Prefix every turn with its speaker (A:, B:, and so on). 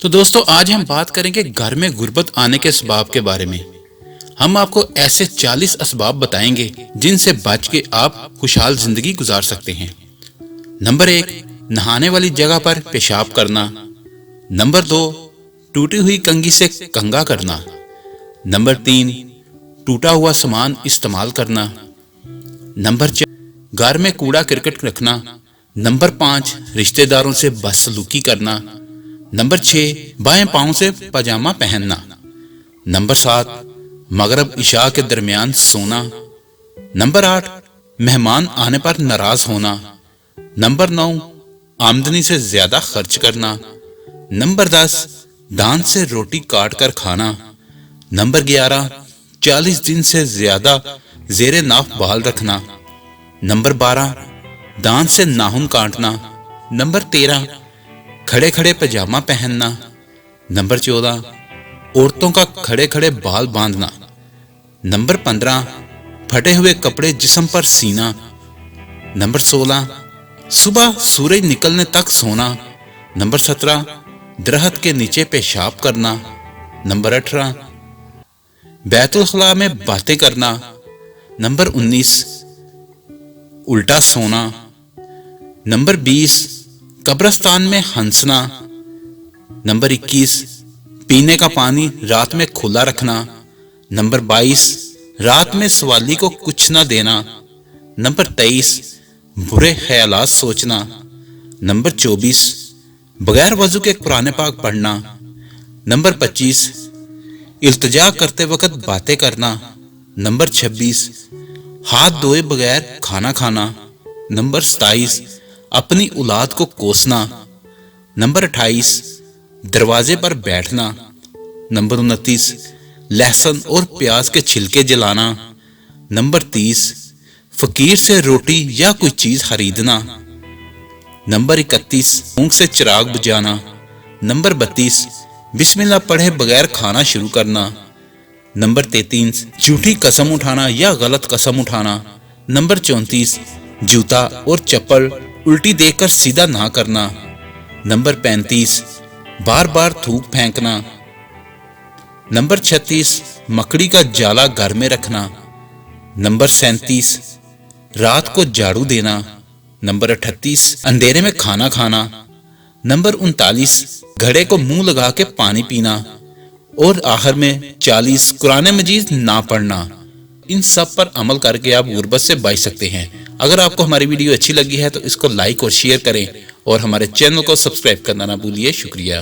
A: تو دوستو آج ہم بات کریں گے گھر میں غربت آنے کے اسباب کے بارے میں۔ ہم آپ کو ایسے 40 اسباب بتائیں گے جن سے بچ کے آپ خوشحال زندگی گزار سکتے ہیں۔ نمبر 1، نہانے والی جگہ پر پیشاب کرنا۔ نمبر 2، ٹوٹی ہوئی کنگھی سے کنگھا کرنا۔ نمبر 3، ٹوٹا ہوا سامان استعمال کرنا۔ نمبر 4، گھر میں کوڑا کرکٹ رکھنا۔ نمبر 5، رشتہ داروں سے بدسلوکی کرنا۔ نمبر 6، بائیں پاؤں سے پاجامہ پہننا۔ نمبر 7، مغرب عشاء کے درمیان سونا۔ نمبر 8، مہمان آنے پر ناراض ہونا۔ نمبر 9، آمدنی سے زیادہ خرچ کرنا۔ نمبر 10، دانت سے روٹی کاٹ کر کھانا۔ نمبر 11، 40 دن سے زیادہ زیر ناف بال رکھنا۔ نمبر 12، دانت سے ناخن کاٹنا۔ نمبر 13، کھڑے کھڑے پاجامہ پہننا۔ نمبر 14، عورتوں کا کھڑے کھڑے بال باندھنا۔ نمبر 15، پھٹے ہوئے کپڑے جسم پر سینا۔ نمبر 16، صبح سورج نکلنے تک سونا۔ نمبر 17، درخت کے نیچے پیشاب کرنا۔ نمبر 18، بیت الخلاء میں باتیں کرنا۔ نمبر 19، الٹا سونا۔ نمبر 20، قبرستان میں ہنسنا۔ نمبر 21، پینے کا پانی رات میں کھلا رکھنا۔ نمبر 22، رات میں سوالی کو کچھ نہ دینا۔ نمبر 23، برے خیالات سوچنا۔ نمبر 24، بغیر وضو کے قرآن پاک پڑھنا۔ نمبر 25، التجا کرتے وقت باتیں کرنا۔ نمبر 26، ہاتھ دھوئے بغیر کھانا کھانا۔ نمبر 27، اپنی اولاد کو کوسنا۔ نمبر 28، دروازے پر بیٹھنا۔ نمبر 29، لہسن اور پیاز کے چھلکے جلانا۔ نمبر 30، فقیر سے روٹی یا کوئی چیز خریدنا۔ نمبر 31، اونگ سے چراغ بجھانا۔ نمبر 32، بسم اللہ پڑھے بغیر کھانا شروع کرنا۔ نمبر 33، جھوٹی قسم اٹھانا یا غلط قسم اٹھانا۔ نمبر 34، جوتا اور چپل الٹی دیکھ کر سیدھا نہ کرنا۔ نمبر 35، بار بار تھوک پھینکنا۔ نمبر 36، مکڑی کا جالا گھر میں رکھنا۔ نمبر 37، رات کو جھاڑو دینا۔ نمبر 38، اندھیرے میں کھانا کھانا۔ نمبر 39، گھڑے کو منہ لگا کے پانی پینا۔ اور آخر میں 40، قرآن مجید نہ پڑھنا۔ ان سب پر عمل کر کے آپ غربت سے بچ سکتے ہیں۔ اگر آپ کو ہماری ویڈیو اچھی لگی ہے تو اس کو لائک اور شیئر کریں اور ہمارے چینل کو سبسکرائب کرنا نہ بھولیے۔ شکریہ۔